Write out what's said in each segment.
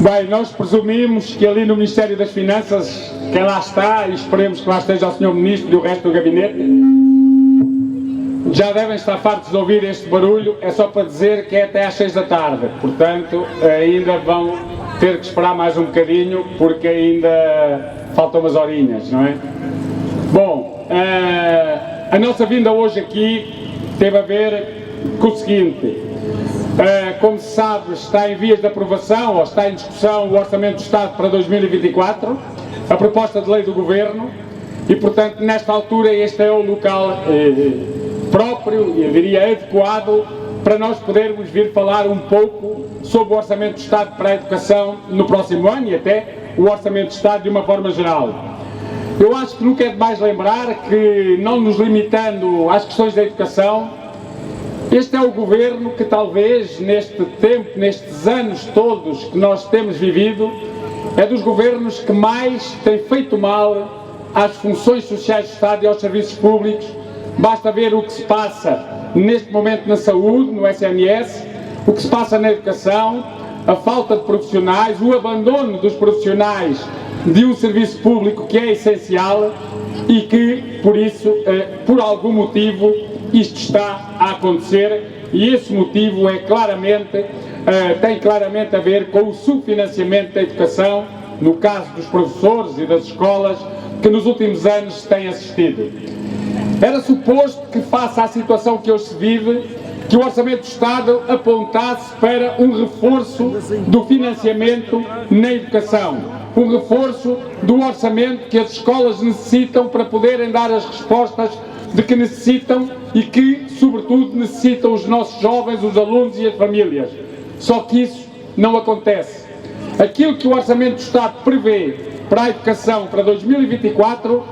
Bem, nós presumimos que ali no Ministério das Finanças, quem lá está, e esperemos que lá esteja o Sr. Ministro e o resto do gabinete, já devem estar fartos de ouvir este barulho. É só para dizer que é até às 6 da tarde, portanto ainda vão ter que esperar mais um bocadinho, porque ainda faltam umas horinhas, não é? Bom, a nossa vinda hoje aqui teve a ver com o seguinte. Como se sabe, está em vias de aprovação, ou está em discussão, o Orçamento do Estado para 2024, a proposta de lei do Governo, e portanto nesta altura este é o local próprio, eu diria adequado, para nós podermos vir falar um pouco sobre o Orçamento do Estado para a Educação no próximo ano e até o Orçamento do Estado de uma forma geral. Eu acho que nunca é demais lembrar que, não nos limitando às questões da educação, este é o governo que talvez neste tempo, nestes anos todos que nós temos vivido, é dos governos que mais tem feito mal às funções sociais do Estado e aos serviços públicos. Basta ver o que se passa neste momento na saúde, no SNS, o que se passa na educação, a falta de profissionais, o abandono dos profissionais de um serviço público que é essencial e que, por isso, por algum motivo, isto está a acontecer, e esse motivo é claramente, tem claramente a ver com o subfinanciamento da educação, no caso dos professores e das escolas, que nos últimos anos se tem assistido. Era suposto que, face à situação que hoje se vive, que o Orçamento do Estado apontasse para um reforço do financiamento na educação, um reforço do orçamento que as escolas necessitam para poderem dar as respostas de que necessitam e que, sobretudo, necessitam os nossos jovens, os alunos e as famílias. Só que isso não acontece. Aquilo que o Orçamento do Estado prevê para a educação para 2024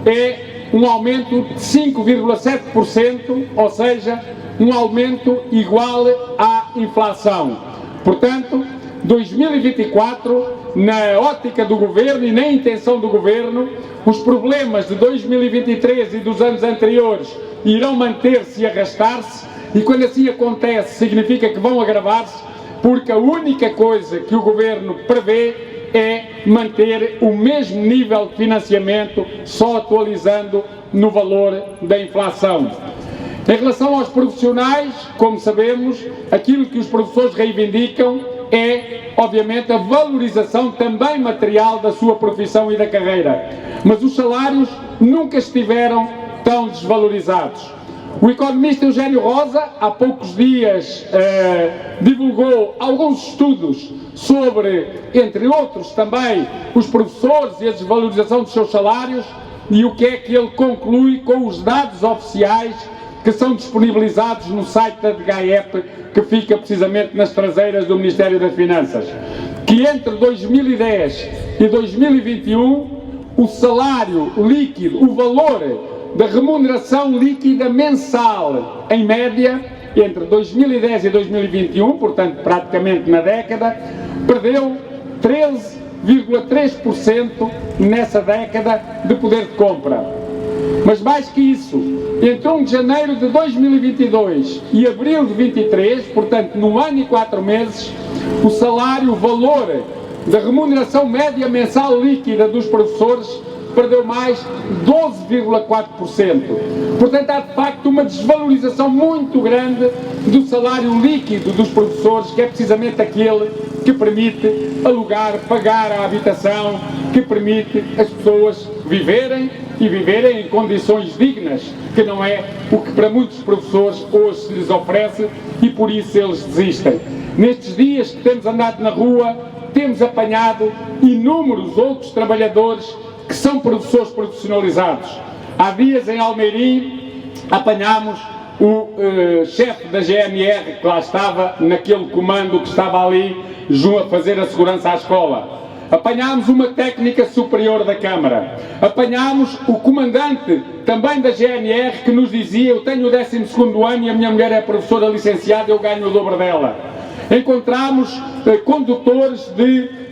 é um aumento de 5,7%, ou seja, um aumento igual à inflação. Portanto, 2024, na ótica do Governo e na intenção do Governo, os problemas de 2023 e dos anos anteriores irão manter-se e arrastar-se, e quando assim acontece significa que vão agravar-se, porque a única coisa que o Governo prevê é manter o mesmo nível de financiamento, só atualizando no valor da inflação. Em relação aos profissionais, como sabemos, aquilo que os professores reivindicam é, obviamente, a valorização também material da sua profissão e da carreira. Mas os salários nunca estiveram tão desvalorizados. O economista Eugênio Rosa, há poucos dias, divulgou alguns estudos sobre, entre outros também, os professores e a desvalorização dos seus salários, e o que é que ele conclui com os dados oficiais que são disponibilizados no site da DGAEP, que fica precisamente nas traseiras do Ministério das Finanças, que entre 2010 e 2021 o salário líquido, o valor da remuneração líquida mensal, em média, entre 2010 e 2021, portanto praticamente na década, perdeu 13,3% nessa década de poder de compra. Mas mais que isso, entre 1 de janeiro de 2022 e abril de 23, portanto num ano e 4 meses, o salário, o valor da remuneração média mensal líquida dos professores perdeu mais 12,4%. Portanto, há de facto uma desvalorização muito grande do salário líquido dos professores, que é precisamente aquele que permite alugar, pagar a habitação, que permite as pessoas viverem e viverem em condições dignas, que não é o que para muitos professores hoje se lhes oferece, e por isso eles desistem. Nestes dias que temos andado na rua, temos apanhado inúmeros outros trabalhadores que são professores profissionalizados. Há dias em Almeirim apanhámos o chefe da GNR, que lá estava, naquele comando que estava ali a fazer a segurança à escola. Apanhámos uma técnica superior da Câmara. Apanhámos o comandante também da GNR, que nos dizia: eu tenho o 12º ano e a minha mulher é professora licenciada, eu ganho o dobro dela. Encontramos condutores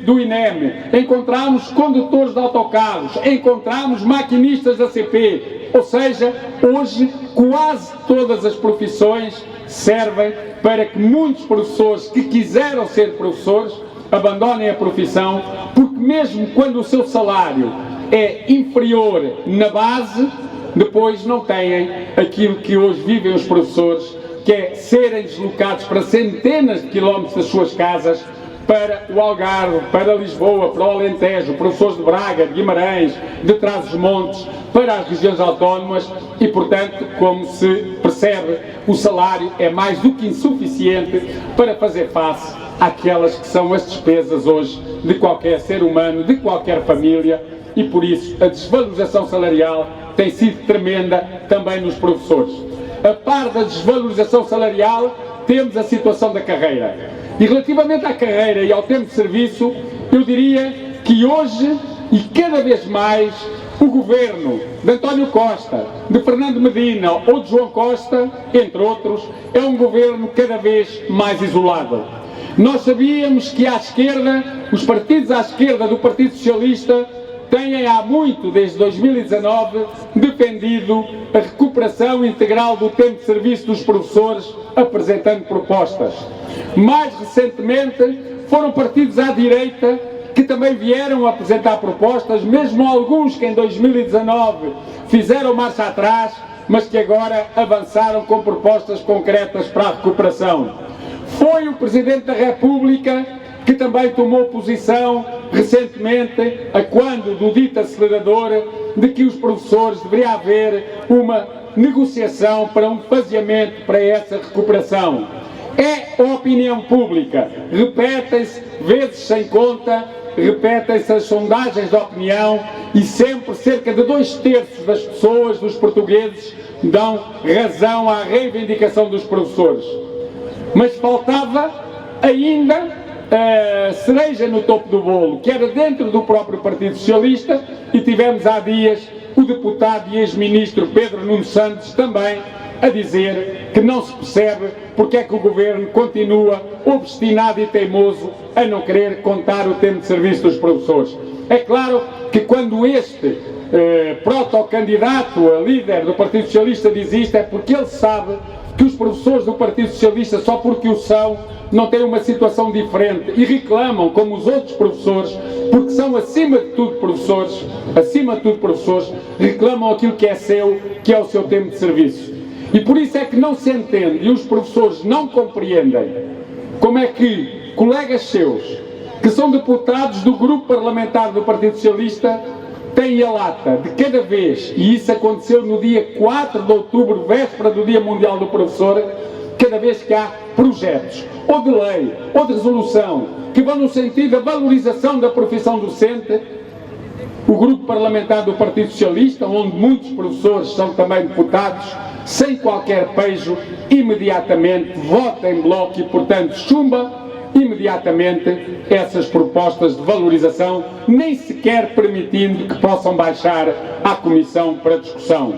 do INEM, encontramos condutores de autocarros, encontramos maquinistas da CP, ou seja, hoje quase todas as profissões servem para que muitos professores que quiseram ser professores abandonem a profissão, porque mesmo quando o seu salário é inferior na base, depois não têm aquilo que hoje vivem os professores, que é serem deslocados para centenas de quilómetros das suas casas para o Algarve, para Lisboa, para o Alentejo, professores de Braga, de Guimarães, de Trás-os-Montes, para as regiões autónomas e, portanto, como se percebe, o salário é mais do que insuficiente para fazer face àquelas que são as despesas hoje de qualquer ser humano, de qualquer família, e por isso a desvalorização salarial tem sido tremenda também nos professores. A par da desvalorização salarial, temos a situação da carreira. E relativamente à carreira e ao tempo de serviço, eu diria que hoje, e cada vez mais, o governo de António Costa, de Fernando Medina ou de João Costa, entre outros, é um governo cada vez mais isolado. Nós sabíamos que à esquerda, os partidos à esquerda do Partido Socialista, têm há muito, desde 2019, defendido a recuperação integral do tempo de serviço dos professores, apresentando propostas. Mais recentemente, foram partidos à direita que também vieram apresentar propostas, mesmo alguns que em 2019 fizeram marcha atrás, mas que agora avançaram com propostas concretas para a recuperação. Foi o Presidente da República que também tomou posição recentemente, a quando do dito acelerador, de que os professores deveria haver uma negociação para um faseamento para essa recuperação. É a opinião pública, repetem-se vezes sem conta, repetem-se as sondagens de opinião e sempre cerca de 2/3 das pessoas, dos portugueses, dão razão à reivindicação dos professores. Mas faltava ainda a cereja no topo do bolo, que era dentro do próprio Partido Socialista, e tivemos há dias o deputado e ex-ministro Pedro Nuno Santos também a dizer que não se percebe porque é que o governo continua obstinado e teimoso a não querer contar o tempo de serviço dos professores. É claro que quando este protocandidato a líder do Partido Socialista diz isto, é porque ele sabe que os professores do Partido Socialista, só porque o são, não têm uma situação diferente e reclamam, como os outros professores, porque são acima de tudo professores, reclamam aquilo que é seu, que é o seu tempo de serviço. E por isso é que não se entende, e os professores não compreendem, como é que colegas seus, que são deputados do grupo parlamentar do Partido Socialista, têm a lata de cada vez, e isso aconteceu no dia 4 de outubro, véspera do Dia Mundial do Professor, cada vez que há projetos, ou de lei, ou de resolução, que vão no sentido da valorização da profissão docente, o grupo parlamentar do Partido Socialista, onde muitos professores são também deputados, sem qualquer pejo, imediatamente vota em bloco e, portanto, chumba imediatamente essas propostas de valorização, nem sequer permitindo que possam baixar à Comissão para discussão.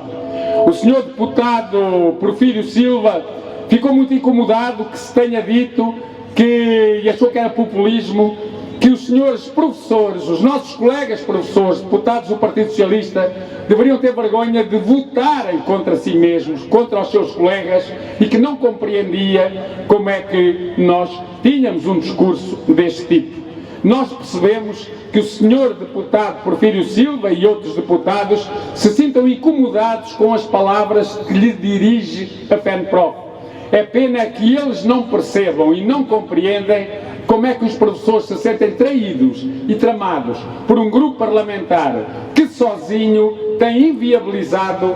O senhor deputado Porfírio Silva ficou muito incomodado que se tenha dito que, e achou que era populismo, que os senhores professores, os nossos colegas professores, deputados do Partido Socialista, deveriam ter vergonha de votarem contra si mesmos, contra os seus colegas, e que não compreendia como é que nós tínhamos um discurso deste tipo. Nós percebemos que o senhor deputado Porfírio Silva e outros deputados se sintam incomodados com as palavras que lhe dirige a FENPROF. É pena que eles não percebam e não compreendem como é que os professores se sentem traídos e tramados por um grupo parlamentar que sozinho tem inviabilizado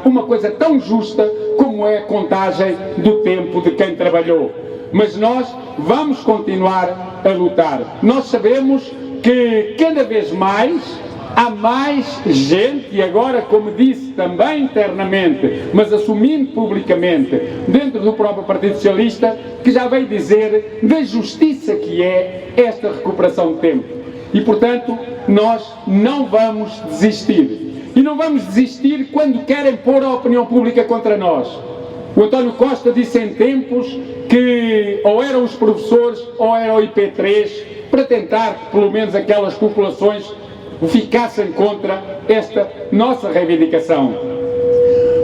uma coisa tão justa como é a contagem do tempo de quem trabalhou. Mas nós vamos continuar a lutar. Nós sabemos que cada vez mais há mais gente, e agora, como disse também internamente, mas assumindo publicamente, dentro do próprio Partido Socialista, que já veio dizer da justiça que é esta recuperação de tempo. E, portanto, nós não vamos desistir. E não vamos desistir quando querem pôr a opinião pública contra nós. O António Costa disse em tempos que ou eram os professores ou era o IP3, para tentar que pelo menos aquelas populações ficassem contra esta nossa reivindicação.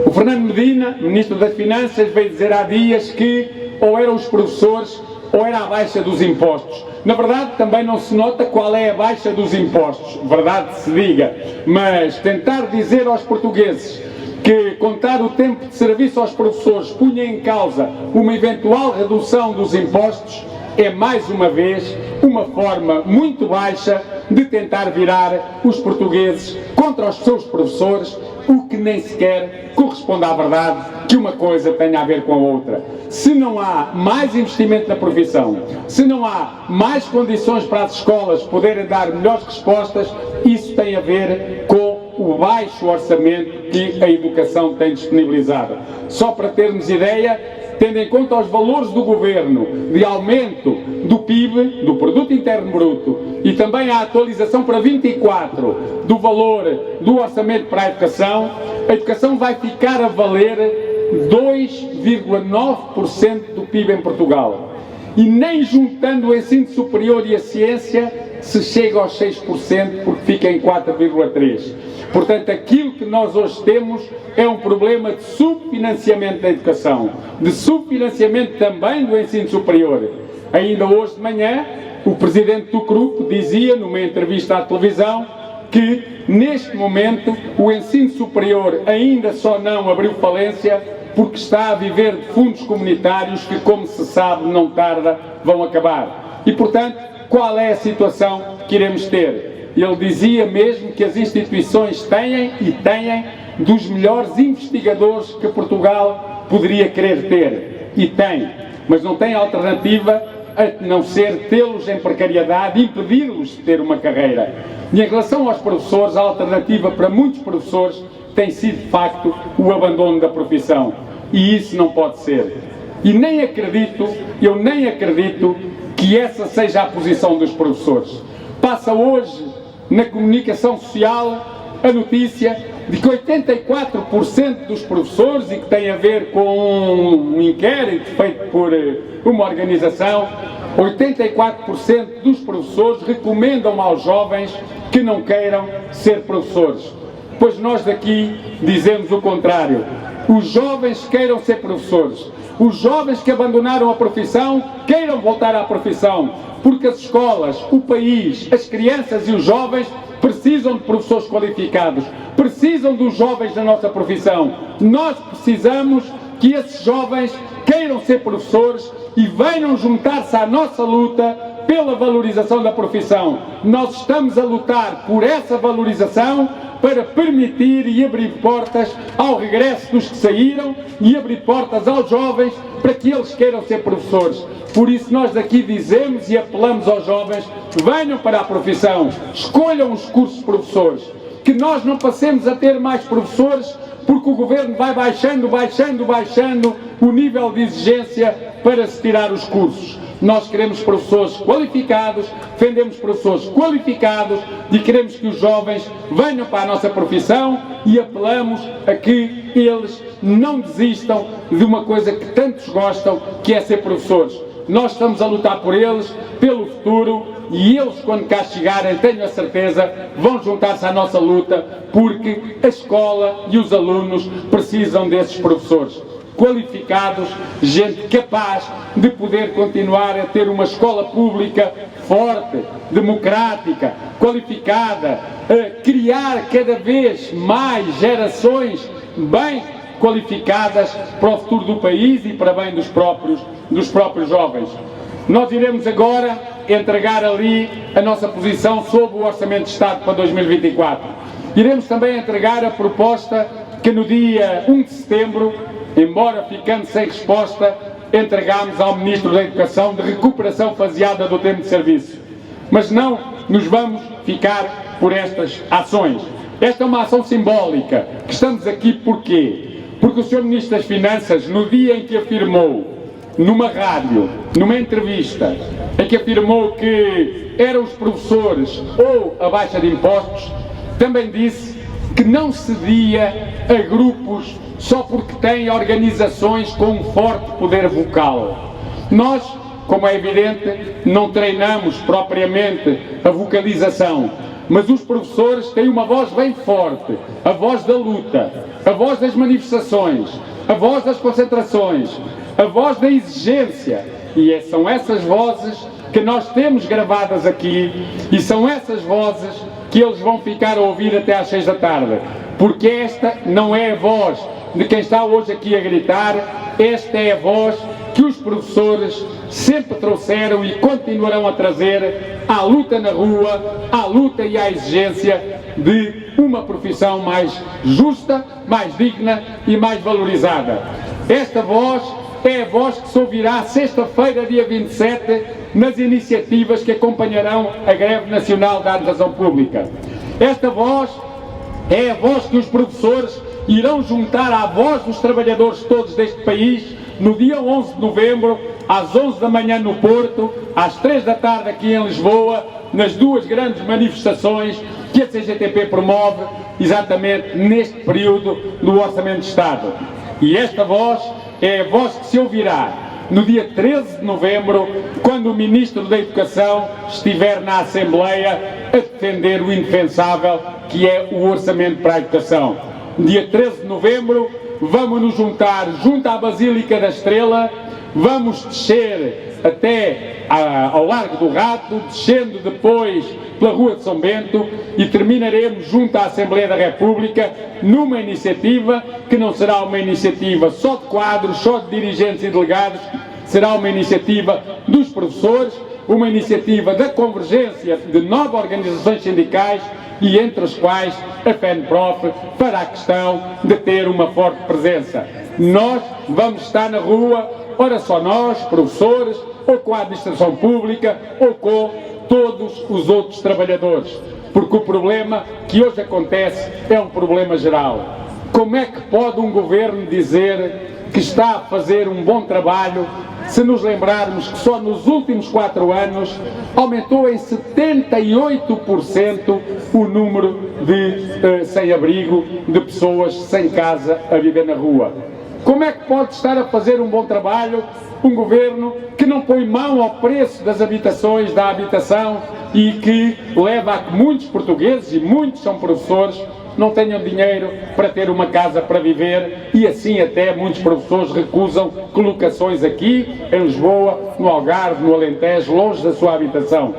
O Fernando Medina, Ministro das Finanças, veio dizer há dias que ou eram os professores ou era a baixa dos impostos? Na verdade, também não se nota qual é a baixa dos impostos, verdade se diga, mas tentar dizer aos portugueses que contar o tempo de serviço aos professores punha em causa uma eventual redução dos impostos é, mais uma vez, uma forma muito baixa de tentar virar os portugueses contra os seus professores, o que nem sequer corresponde à verdade que uma coisa tenha a ver com a outra. Se não há mais investimento na profissão, se não há mais condições para as escolas poderem dar melhores respostas, isso tem a ver com o baixo orçamento que a educação tem disponibilizado. Só para termos ideia, tendo em conta os valores do Governo de aumento do PIB, do Produto Interno Bruto, e também a atualização para 24 do valor do orçamento para a educação vai ficar a valer 2,9% do PIB em Portugal. E nem juntando o ensino superior e a ciência se chega aos 6%, porque fica em 4,3%. Portanto, aquilo que nós hoje temos é um problema de subfinanciamento da educação, de subfinanciamento também do ensino superior. Ainda hoje de manhã, o presidente do CRUP dizia, numa entrevista à televisão, que neste momento o ensino superior ainda só não abriu falência porque está a viver de fundos comunitários que, como se sabe, não tarda, vão acabar. E, portanto, qual é a situação que iremos ter? Ele dizia mesmo que as instituições têm dos melhores investigadores que Portugal poderia querer ter. E tem, mas não tem alternativa a não ser tê-los em precariedade, impedi-los de ter uma carreira. E em relação aos professores, a alternativa para muitos professores tem sido, de facto, o abandono da profissão. E isso não pode ser. E eu nem acredito que essa seja a posição dos professores. Passa hoje, na comunicação social, a notícia de que 84% dos professores, e que tem a ver com um inquérito feito por uma organização, 84% dos professores recomendam aos jovens que não queiram ser professores. Pois nós daqui dizemos o contrário. Os jovens queiram ser professores. Os jovens que abandonaram a profissão queiram voltar à profissão, porque as escolas, o país, as crianças e os jovens precisam de professores qualificados, precisam dos jovens da nossa profissão. Nós precisamos que esses jovens queiram ser professores e venham juntar-se à nossa luta pela valorização da profissão. Nós estamos a lutar por essa valorização para permitir e abrir portas ao regresso dos que saíram e abrir portas aos jovens para que eles queiram ser professores. Por isso nós daqui dizemos e apelamos aos jovens, venham para a profissão, escolham os cursos de professores, que nós não passemos a ter mais professores porque o Governo vai baixando o nível de exigência para se tirar os cursos. Nós queremos professores qualificados, defendemos professores qualificados e queremos que os jovens venham para a nossa profissão e apelamos a que eles não desistam de uma coisa que tantos gostam, que é ser professores. Nós estamos a lutar por eles, pelo futuro, e eles, quando cá chegarem, tenho a certeza, vão juntar-se à nossa luta, porque a escola e os alunos precisam desses professores qualificados, gente capaz de poder continuar a ter uma escola pública forte, democrática, qualificada, criar cada vez mais gerações bem qualificadas para o futuro do país e para bem dos próprios jovens. Nós iremos agora entregar ali a nossa posição sobre o Orçamento de Estado para 2024. Iremos também entregar a proposta que no dia 1 de setembro, embora ficando sem resposta, entregámos ao Ministro da Educação de recuperação faseada do tempo de serviço. Mas não nos vamos ficar por estas ações. Esta é uma ação simbólica, que estamos aqui porquê? Porque o Sr. Ministro das Finanças, no dia em que afirmou, numa rádio, numa entrevista, em que afirmou que eram os professores ou a baixa de impostos, também disse que não cedia a grupos só porque têm organizações com um forte poder vocal. Nós, como é evidente, não treinamos propriamente a vocalização, mas os professores têm uma voz bem forte, a voz da luta, a voz das manifestações, a voz das concentrações, a voz da exigência E são essas vozes que nós temos gravadas aqui e são essas vozes que eles vão ficar a ouvir até às 6 da tarde. Porque esta não é a voz de quem está hoje aqui a gritar, esta é a voz que os professores sempre trouxeram e continuarão a trazer à luta na rua, à luta e à exigência de uma profissão mais justa, mais digna e mais valorizada. Esta voz é a voz que se ouvirá sexta-feira, dia 27, nas iniciativas que acompanharão a greve nacional da administração pública. Esta voz é a voz que os professores irão juntar à voz dos trabalhadores todos deste país no dia 11 de novembro, às 11 da manhã no Porto, às 3 da tarde aqui em Lisboa, nas duas grandes manifestações que a CGTP promove exatamente neste período do Orçamento de Estado. E esta voz é a voz que se ouvirá no dia 13 de novembro, quando o Ministro da Educação estiver na Assembleia a defender o indefensável, que é o Orçamento para a Educação. Dia 13 de novembro, vamos nos juntar junto à Basílica da Estrela, vamos descer até ao Largo do Rato, descendo depois pela Rua de São Bento e terminaremos junto à Assembleia da República numa iniciativa que não será uma iniciativa só de quadros, só de dirigentes e delegados, será uma iniciativa dos professores, uma iniciativa da convergência de 9 organizações sindicais e entre as quais a FENPROF para a questão de ter uma forte presença. Nós vamos estar na rua, ora só nós, professores, ou com a administração pública, ou com todos os outros trabalhadores, porque o problema que hoje acontece é um problema geral. Como é que pode um governo dizer que está a fazer um bom trabalho se nos lembrarmos que só nos últimos 4 anos aumentou em 78% o número de sem-abrigo, de pessoas sem casa a viver na rua? Como é que pode estar a fazer um bom trabalho um governo que não põe mão ao preço das habitações, da habitação, e que leva a que muitos portugueses, e muitos são professores, não tenham dinheiro para ter uma casa para viver, e assim até muitos professores recusam colocações aqui, em Lisboa, no Algarve, no Alentejo, longe da sua habitação?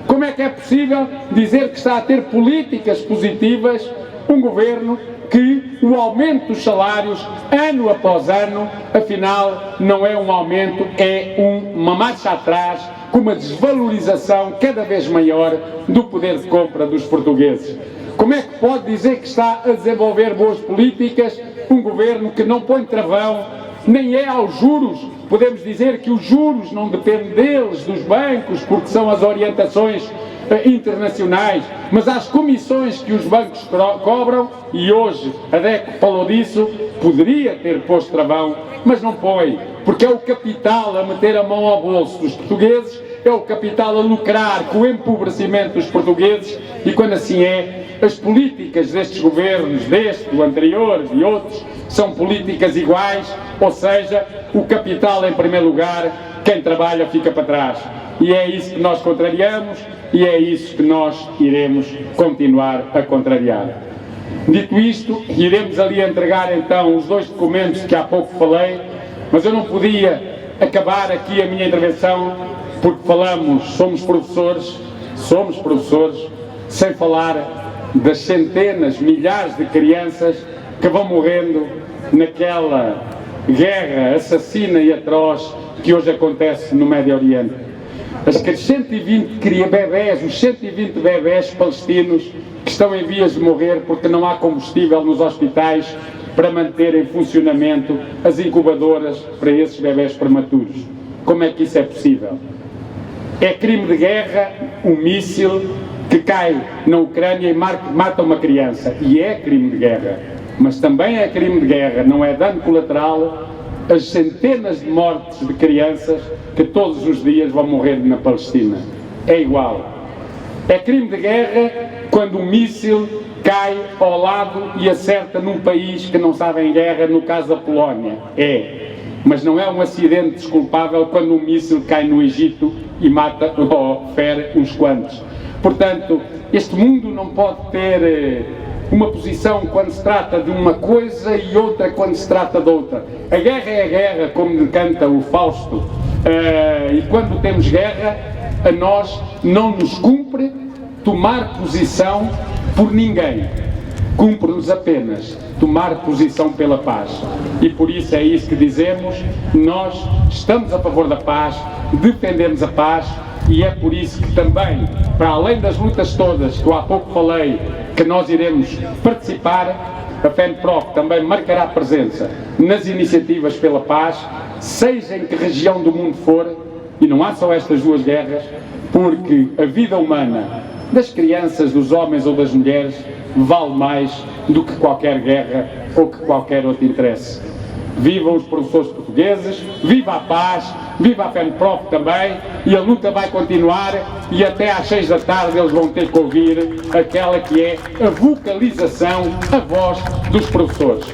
Como é que é possível dizer que está a ter políticas positivas um governo que o aumento dos salários, ano após ano, afinal, não é um aumento, é uma marcha atrás, com uma desvalorização cada vez maior do poder de compra dos portugueses? Como é que pode dizer que está a desenvolver boas políticas um governo que não põe travão, nem é aos juros? Podemos dizer que os juros não dependem deles, dos bancos, porque são as orientações internacionais, mas às comissões que os bancos cobram, e hoje a DECO falou disso, poderia ter posto travão, mas não põe, porque é o capital a meter a mão ao bolso dos portugueses, é o capital a lucrar com o empobrecimento dos portugueses, e quando assim é, as políticas destes governos, deste, do anterior e outros, são políticas iguais, ou seja, o capital em primeiro lugar, quem trabalha fica para trás. E é isso que nós contrariamos, e é isso que nós iremos continuar a contrariar. Dito isto, iremos ali entregar então os 2 documentos que há pouco falei, mas eu não podia acabar aqui a minha intervenção porque somos professores, sem falar das centenas, milhares de crianças que vão morrendo naquela guerra assassina e atroz que hoje acontece no Médio Oriente. Os 120 bebés palestinos que estão em vias de morrer porque não há combustível nos hospitais para manter em funcionamento as incubadoras para esses bebés prematuros. Como é que isso é possível? É crime de guerra um míssil que cai na Ucrânia e mata uma criança. E é crime de guerra. Mas também é crime de guerra, não é dano colateral, as centenas de mortes de crianças que todos os dias vão morrer na Palestina. É igual. É crime de guerra quando um míssil cai ao lado e acerta num país que não está em guerra, no caso da Polónia. É. Mas não é um acidente desculpável quando um míssil cai no Egito e mata ou fere uns quantos. Portanto, este mundo não pode ter uma posição quando se trata de uma coisa e outra quando se trata de outra. A guerra é a guerra, como canta o Fausto, e quando temos guerra, a nós não nos cumpre tomar posição por ninguém. Cumpre-nos apenas tomar posição pela paz. E por isso é isso que dizemos, nós estamos a favor da paz, defendemos a paz, e é por isso que também, para além das lutas todas que eu há pouco falei, que nós iremos participar, a FENPROF também marcará presença nas iniciativas pela paz, seja em que região do mundo for, e não há só estas duas guerras, porque a vida humana das crianças, dos homens ou das mulheres vale mais do que qualquer guerra ou que qualquer outro interesse. Vivam os professores portugueses, viva a paz, viva a FENPROF também, e a luta vai continuar, e até às 6 da tarde eles vão ter que ouvir aquela que é a vocalização, a voz dos professores.